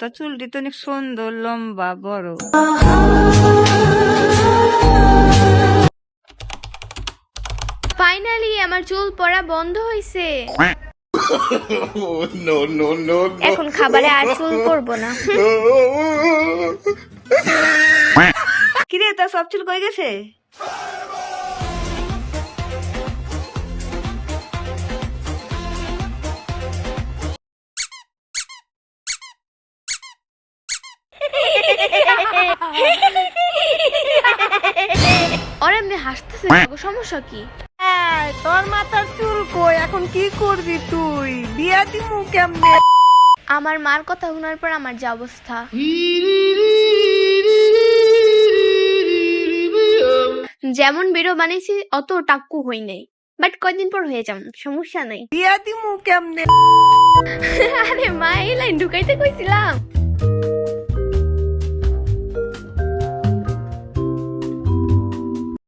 তোর চুলটি তো অনেক সুন্দর, লম্বা, বড়। ফাইনালি আমার চুল পড়া বন্ধ হইছে। এখন খাবারে আর চুল পড়বো না। কিরে, তোর সব চুল কই গেছে? ওর এমনি হাসতেছে, সমস্যা কি? তোর মাথার চুল কই? এখন কি করবি তুই? বিয়া দিমু কেমনে? আমার মার কথা শোনার পর আমার যে অবস্থা। যেমন ভিডিও বানিয়েছি অত টাক্কু হই নাই, বাট কয়দিন পর হয়ে যাম, সমস্যা নাই। বিয়া দিমু কেমনে? আরে মা, এই লাইন ঢুকাইতে কইছিলাম।